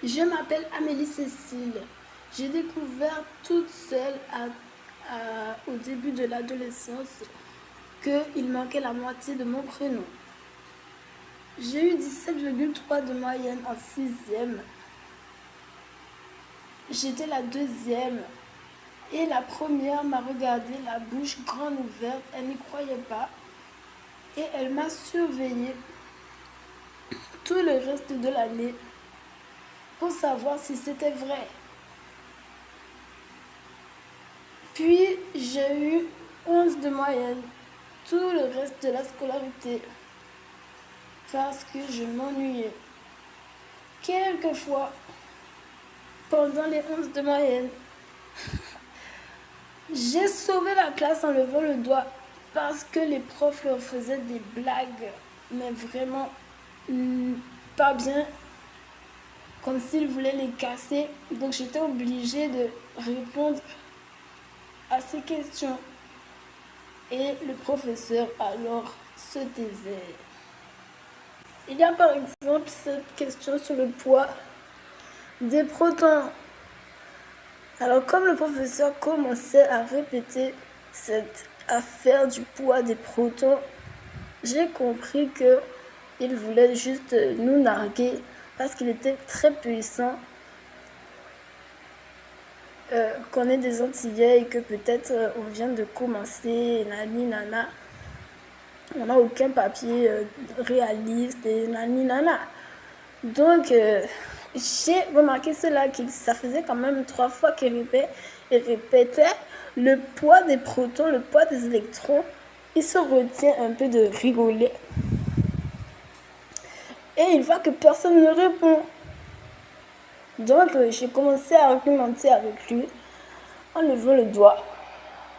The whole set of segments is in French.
Je m'appelle Amélie Cécile. J'ai découvert toute seule au début de l'adolescence qu'il manquait la moitié de mon prénom. J'ai eu 17,3 de moyenne en 6e. J'étais la deuxième et la première m'a regardé la bouche grande ouverte. Elle n'y croyait pas et elle m'a surveillée tout le reste de l'année pour savoir si c'était vrai. Puis j'ai eu 11 de moyenne tout le reste de la scolarité parce que je m'ennuyais. Quelquefois, pendant les 11 de moyenne, j'ai sauvé la classe en levant le doigt parce que les profs leur faisaient des blagues, mais vraiment pas bien, comme s'ils voulaient les casser. Donc j'étais obligée de répondre à ces questions. Et le professeur alors se taisait. Il y a par exemple cette question sur le poids des protons. Alors comme le professeur commençait à répéter cette affaire du poids des protons, j'ai compris qu'il voulait juste nous narguer parce qu'il était très puissant, qu'on est des Antillais et que peut-être on vient de commencer, nani nana. On n'a aucun papier réaliste et nani nana. Donc, j'ai remarqué cela, ça faisait quand même 3 fois qu'il répétait le poids des protons, le poids des électrons. Il se retient un peu de rigoler. Et il voit que personne ne répond. Donc, j'ai commencé à argumenter avec lui en levant le doigt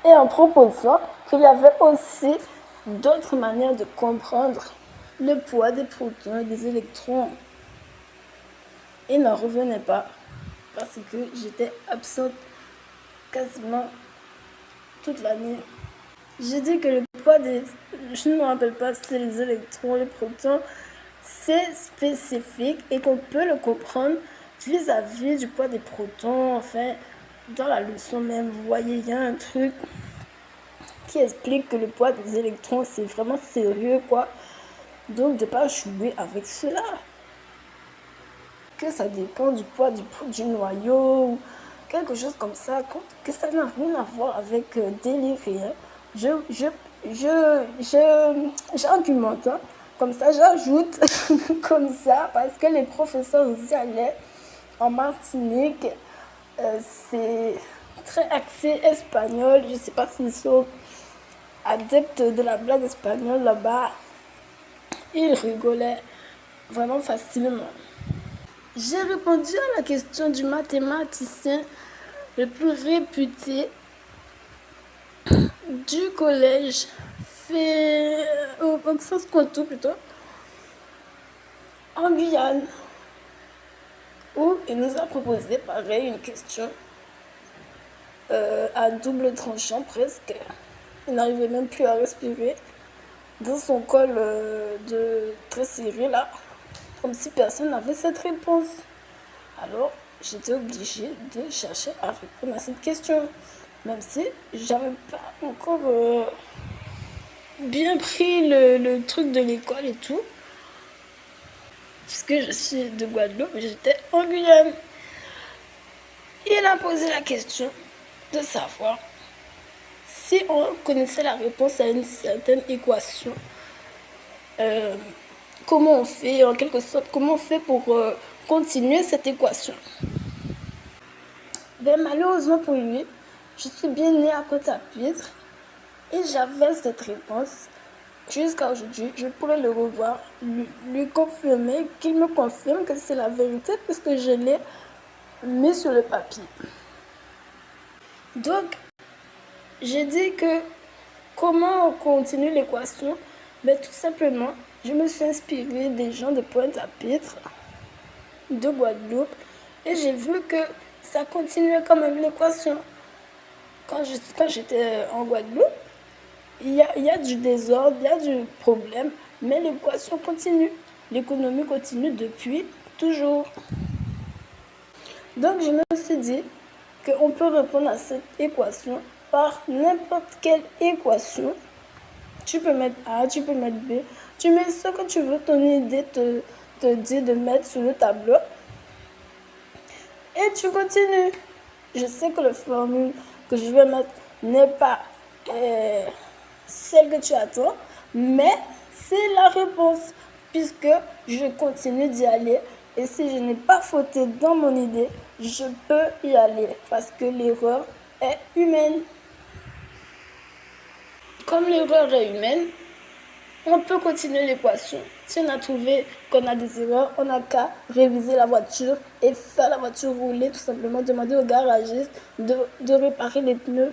et en proposant qu'il y avait aussi d'autres manières de comprendre le poids des protons et des électrons. Il n'en revenait pas parce que j'étais absente quasiment toute l'année. J'ai dit que le poids je ne me rappelle pas si c'est les électrons, les protons, c'est spécifique et qu'on peut le comprendre vis-à-vis du poids des protons. Enfin, dans la leçon même, vous voyez, il y a un truc qui explique que le poids des électrons, c'est vraiment sérieux, quoi. Donc, de ne pas jouer avec cela. Que ça dépend du poids du noyau, ou quelque chose comme ça, que ça n'a rien à voir avec délirer. J'argumente, hein. Comme ça, j'ajoute comme ça, parce que les professeurs aussi allaient en Martinique. C'est très axé espagnol. Je ne sais pas s'ils sont adeptes de la blague espagnole là-bas. Ils rigolaient vraiment facilement. J'ai répondu à la question du mathématicien le plus réputé du collège, au sens contour plutôt, en Guyane, où il nous a proposé pareil une question à double tranchant presque. Il n'arrivait même plus à respirer dans son col de très serré là, comme si personne n'avait cette réponse. Alors, j'étais obligée de chercher à répondre à cette question, même si j'avais pas encore bien pris le truc de l'école et tout, puisque je suis de Guadeloupe, j'étais en Guyane. Il a posé la question de savoir si on connaissait la réponse à une certaine équation. Comment on fait, en quelque sorte, comment on fait pour continuer cette équation. Ben, malheureusement pour lui, je suis bien née à Pointe-à-Pitre et j'avais cette réponse jusqu'à aujourd'hui. Je pourrais le revoir, lui confirmer, qu'il me confirme que c'est la vérité puisque je l'ai mis sur le papier. Donc, j'ai dit que comment on continue l'équation? Ben, tout simplement, je me suis inspirée des gens de Pointe-à-Pitre, de Guadeloupe, et j'ai vu que ça continuait quand même l'équation. Quand j'étais en Guadeloupe, il y a du désordre, il y a du problème, mais l'équation continue. L'économie continue depuis toujours. Donc, je me suis dit qu'on peut répondre à cette équation par n'importe quelle équation. Tu peux mettre A, tu peux mettre B. Tu mets ce que tu veux, ton idée te dit de mettre sur le tableau. Et tu continues. Je sais que la formule que je vais mettre n'est pas celle que tu attends, mais c'est la réponse, puisque je continue d'y aller. Et si je n'ai pas fauté dans mon idée, je peux y aller, parce que l'erreur est humaine. Comme l'erreur est humaine, on peut continuer l'équation. Si on a trouvé qu'on a des erreurs, on n'a qu'à réviser la voiture et faire la voiture rouler, tout simplement demander au garagiste de réparer les pneus,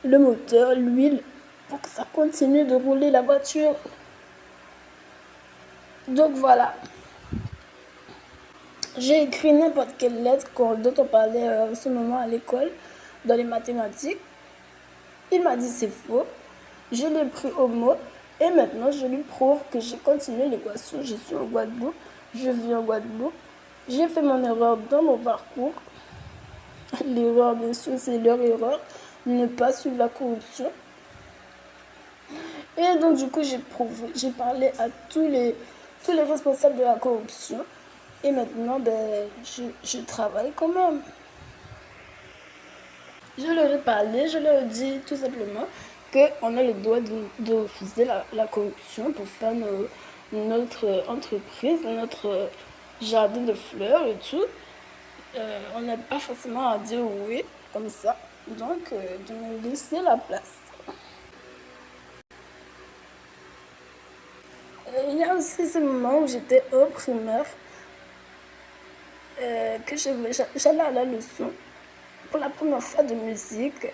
le moteur, l'huile, pour que ça continue de rouler la voiture. Donc voilà. J'ai écrit n'importe quelle lettre dont on parlait en ce moment à l'école, dans les mathématiques. Il m'a dit c'est faux. Je l'ai pris au mot. Et maintenant, je lui prouve que j'ai continué l'équation. Je suis en Guadeloupe. Je vis en Guadeloupe. J'ai fait mon erreur dans mon parcours. L'erreur, bien sûr, c'est leur erreur. Ne pas suivre la corruption. Et donc, du coup, j'ai parlé à tous les responsables de la corruption. Et maintenant, je travaille quand même. Je leur ai parlé, je leur ai dit tout simplement qu'on a le droit de refuser la corruption pour faire notre entreprise, notre jardin de fleurs et tout. On n'a pas forcément à dire oui comme ça. Donc, de me laisser la place. Il y a aussi ce moment où j'étais au primaire, que j'allais à la leçon pour la première fois de musique.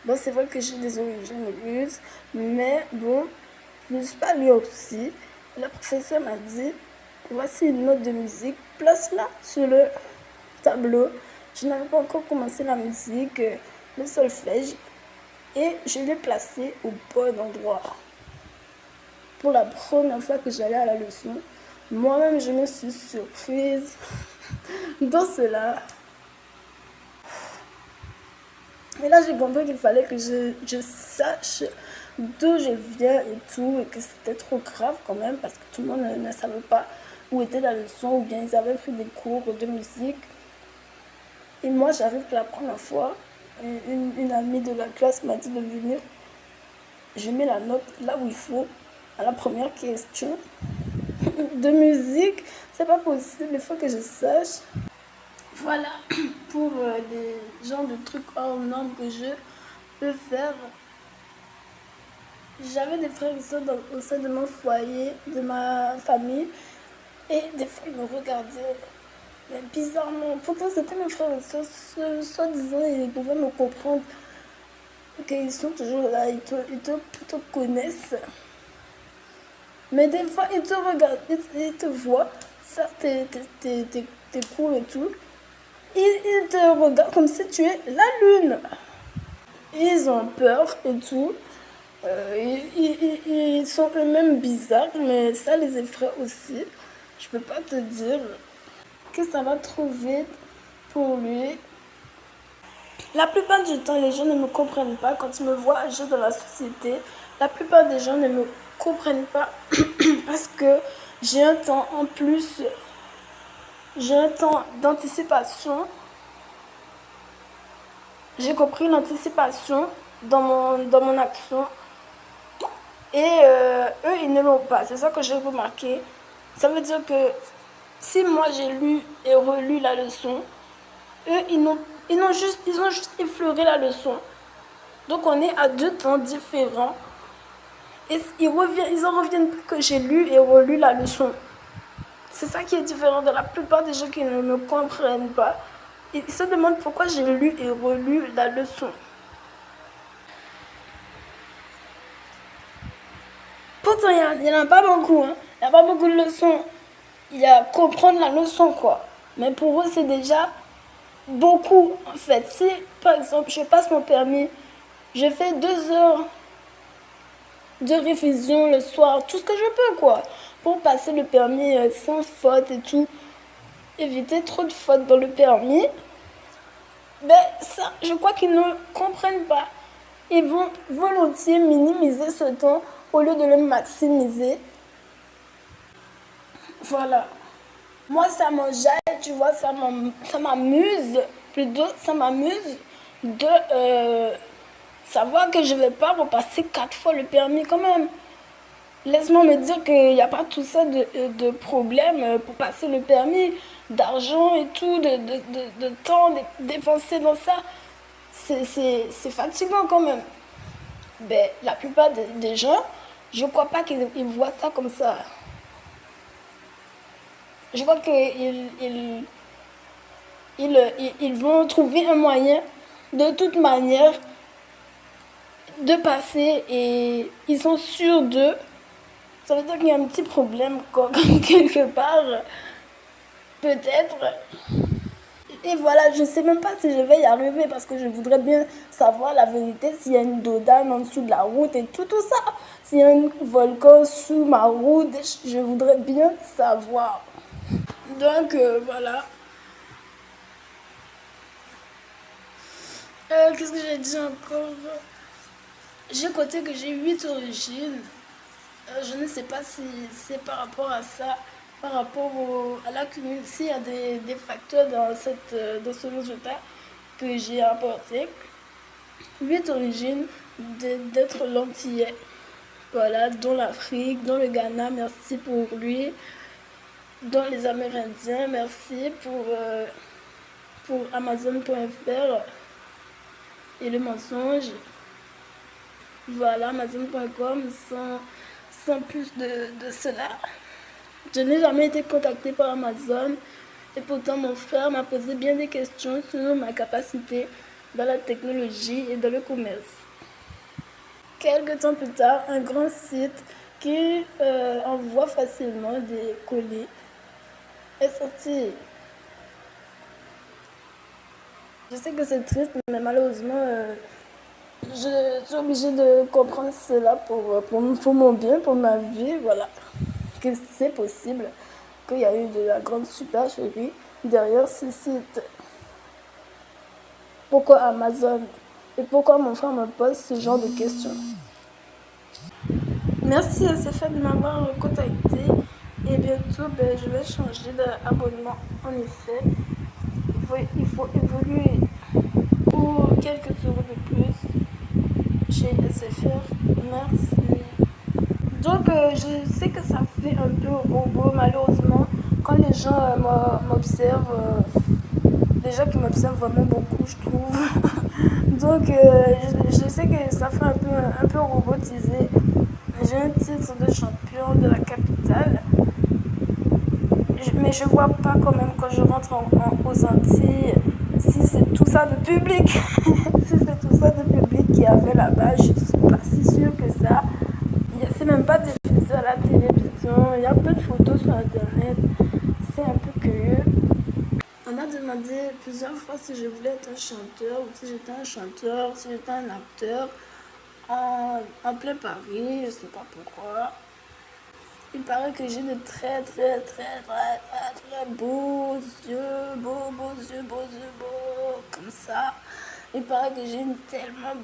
Bon, c'est vrai que j'ai des origines russes, mais bon, je ne suis pas lui aussi. La professeure m'a dit, voici une note de musique, place-la sur le tableau. Je n'avais pas encore commencé la musique, le solfège, et je l'ai placé au bon endroit. Pour la première fois que j'allais à la leçon, moi-même je me suis surprise dans cela. Et là, j'ai compris qu'il fallait que je sache d'où je viens et tout, et que c'était trop grave quand même, parce que tout le monde ne savait pas où était la leçon, ou bien ils avaient pris des cours de musique. Et moi, j'arrive pour la première fois, une amie de la classe m'a dit de venir. Je mets la note là où il faut, à la première question de musique. C'est pas possible, il faut que je sache. Voilà pour les genres de trucs hors normes que je peux faire. J'avais des frères et sœurs au sein de mon foyer, de ma famille, et des fois ils me regardaient mais bizarrement. Pourtant c'était mes frères et sœurs, soi-disant ils pouvaient me comprendre, qu'ils sont toujours là, ils te connaissent. Mais des fois ils te regardent, ils te voient faire tes cours et tout. Ils te regardent comme si tu es la lune. Ils ont peur et tout. Ils sont eux-mêmes bizarres, mais ça les effraie aussi. Je peux pas te dire que ça va trop vite pour lui. La plupart du temps, les gens ne me comprennent pas quand ils me voient agir dans la société. La plupart des gens ne me comprennent pas parce que j'ai un temps en plus. J'ai un temps d'anticipation. J'ai compris l'anticipation dans mon action. Et eux, ils ne l'ont pas. C'est ça que j'ai remarqué. Ça veut dire que si moi j'ai lu et relu la leçon, eux, ils ont juste effleuré la leçon. Donc on est à deux temps différents. Et ils en reviennent pas que j'ai lu et relu la leçon. C'est ça qui est différent de la plupart des gens qui ne me comprennent pas. Ils se demandent pourquoi j'ai lu et relu la leçon. Pourtant, il n'y en a pas beaucoup. Hein. Il n'y a pas beaucoup de leçons. Il y a comprendre la leçon, quoi. Mais pour eux, c'est déjà beaucoup, en fait. Si, par exemple, je passe mon permis, je fais 2 heures de révision le soir, tout ce que je peux, quoi, pour passer le permis sans faute et tout. éviter trop de fautes dans le permis, ben ça, je crois qu'ils ne comprennent pas. Ils vont volontiers minimiser ce temps au lieu de le maximiser. Voilà. Moi, ça m'enjaille, tu vois, ça m'amuse, plutôt, ça m'amuse de savoir que je ne vais pas repasser 4 fois le permis quand même. Laisse-moi me dire qu'il n'y a pas tout ça de problème pour passer le permis, d'argent et tout, de temps dépensé dans ça. C'est fatigant quand même. Ben, la plupart des gens, je ne crois pas qu'ils voient ça comme ça. Je crois qu'ils vont trouver un moyen, de toute manière, de passer et ils sont sûrs d'eux. Ça veut dire qu'il y a un petit problème quelque part, peut-être. Et voilà, je ne sais même pas si je vais y arriver parce que je voudrais bien savoir la vérité, s'il y a une dodane en dessous de la route et tout ça. S'il y a un volcan sous ma route, je voudrais bien savoir. Donc voilà. Qu'est-ce que j'ai dit encore? J'ai coté que j'ai 8 origines. Je ne sais pas si c'est par rapport à ça, par rapport à la cumul, s'il y a des facteurs dans ce résultat que j'ai apporté. 8 origines d'être l'antillais. Voilà, dans l'Afrique, dans le Ghana, merci pour lui. Dans les Amérindiens, merci pour Amazon.fr et le mensonge. Voilà, Amazon.com sans plus de cela. Je n'ai jamais été contactée par Amazon et pourtant mon frère m'a posé bien des questions sur ma capacité dans la technologie et dans le commerce. Quelques temps plus tard, un grand site qui envoie facilement des colis est sorti. Je sais que c'est triste, mais malheureusement, je suis obligée de comprendre cela pour mon bien, pour ma vie, voilà. Que c'est possible, qu'il y a eu de la grande supercherie derrière ce site. Pourquoi Amazon? Et pourquoi mon frère me pose ce genre de questions? Merci à ces de m'avoir contacté. Et bientôt, je vais changer d'abonnement. En effet, il faut évoluer pour quelques euros de plus chez SFR. Merci. Donc, je sais que ça fait un peu robot, malheureusement. Quand les gens m'observent, les gens qui m'observent vraiment beaucoup, je trouve. Donc, je sais que ça fait un peu robotisé. J'ai un titre de champion de la capitale. Mais je vois pas quand même quand je rentre aux Antilles si c'est tout ça de public. Si c'est tout ça de public qu'il y avait là-bas, je suis pas si sûre que ça. C'est même pas diffusé à la télévision. Il y a peu de photos sur internet. C'est un peu curieux. On m'a demandé plusieurs fois si je voulais être un chanteur ou si j'étais un chanteur, si j'étais un acteur en plein Paris, je sais pas pourquoi. Il paraît que j'ai de très très très très très très beaux yeux, beaux yeux, comme ça. Il paraît que j'ai une tellement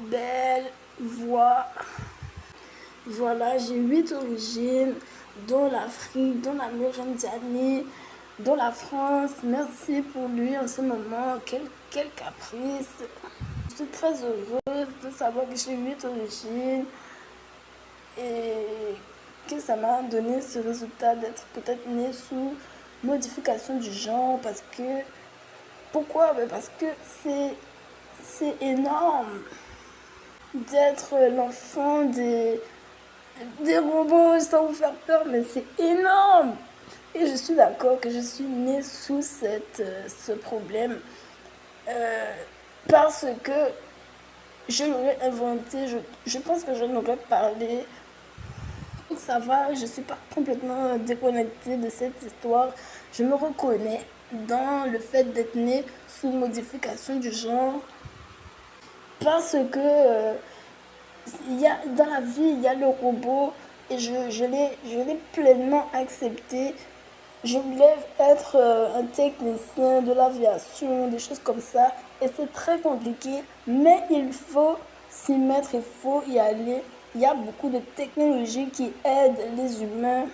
belle voix. Voilà, j'ai 8 origines, dont l'Afrique, dont l'Amérindianie, dont la France. Merci pour lui en ce moment. Quel caprice. Je suis très heureuse de savoir que j'ai 8 origines et que ça m'a donné ce résultat d'être peut-être née sous modification du genre. Parce que, pourquoi? Parce que c'est énorme d'être l'enfant des robots, sans vous faire peur, mais c'est énorme. Et je suis d'accord que je suis née sous ce problème parce que je l'aurais inventé, je pense que je n'aurais parlé. Donc ça va, je ne suis pas complètement déconnectée de cette histoire. Je me reconnais dans le fait d'être née sous modification du genre parce que dans la vie, il y a le robot et je l'ai pleinement accepté. Je voulais être un technicien de l'aviation, des choses comme ça. Et c'est très compliqué, mais il faut s'y mettre, il faut y aller. Il y a beaucoup de technologies qui aident les humains.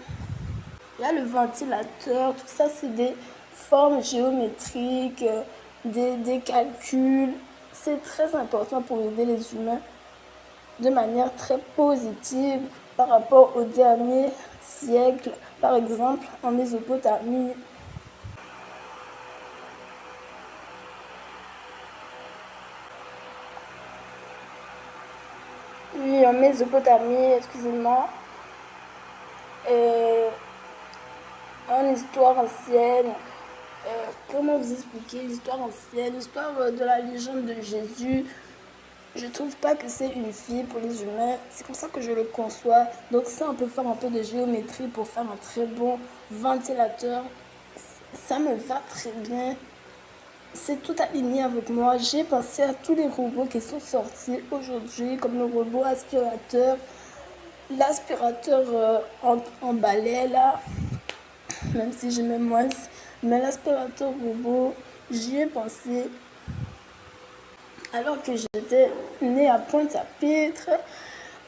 Il y a le ventilateur, tout ça, c'est des formes géométriques, des calculs. C'est très important pour aider les humains de manière très positive par rapport au dernier siècle. Par exemple, en Mésopotamie, oui, en Mésopotamie, excusez-moi, euh, en histoire ancienne, comment vous expliquer l'histoire ancienne, l'histoire de la légende de Jésus. Je trouve pas que c'est une fille pour les humains. C'est comme ça que je le conçois. Donc ça, on peut faire un peu de géométrie pour faire un très bon ventilateur. Ça me va très bien. C'est tout aligné avec moi. J'ai pensé à tous les robots qui sont sortis aujourd'hui, comme le robot aspirateur, l'aspirateur en balai là, même si j'aimais moins. Mais l'aspirateur robot, j'y ai pensé alors que j'étais née à Pointe-à-Pitre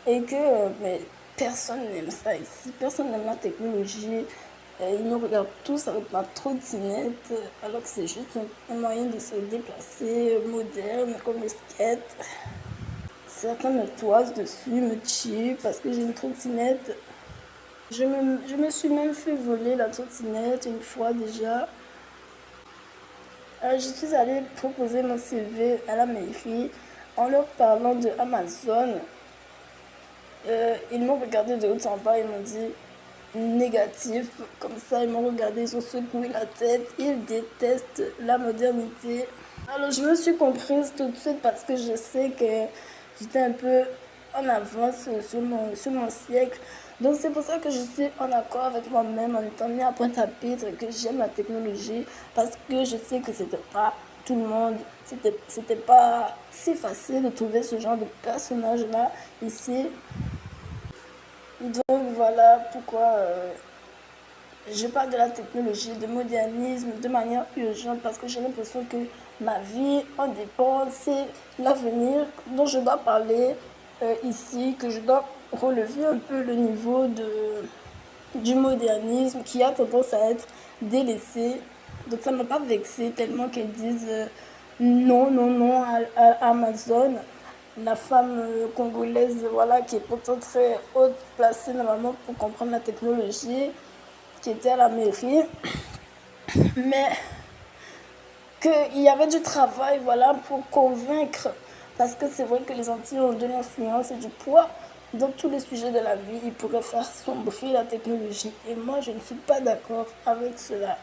et que mais personne n'aime ça ici, personne n'aime la technologie. Ils nous regardent tous avec ma trottinette, alors que c'est juste un moyen de se déplacer moderne, comme le skate. Certains me toisent dessus, me tuent parce que j'ai une trottinette. Je me suis même fait voler la trottinette une fois déjà. Je suis allée proposer mon CV à la mairie en leur parlant de Amazon. Ils m'ont regardé de haut en bas, ils m'ont dit négatif. Comme ça, ils m'ont regardé, ils ont secoué la tête. Ils détestent la modernité. Alors, je me suis comprise tout de suite parce que je sais que j'étais un peu en avance sur mon siècle. Donc, c'est pour ça que je suis en accord avec moi-même en étant née à Pointe-à-Pitre et que j'aime la technologie parce que je sais que c'était pas tout le monde, c'était pas si facile de trouver ce genre de personnage-là ici. Donc, voilà pourquoi je parle de la technologie, de modernisme de manière urgente parce que j'ai l'impression que ma vie en dépend. C'est l'avenir dont je dois parler ici, que je dois relever un peu le niveau du modernisme qui a tendance à être délaissé. Donc ça ne m'a pas vexé tellement qu'elles disent non, non, non à Amazon. La femme congolaise, voilà, qui est pourtant très haute placée normalement pour comprendre la technologie, qui était à la mairie, mais qu'il y avait du travail, voilà, pour convaincre, parce que c'est vrai que les Antilles ont de l'influence et du poids dans tous les sujets de la vie. Ils pourraient faire sombrer la technologie, et moi je ne suis pas d'accord avec cela.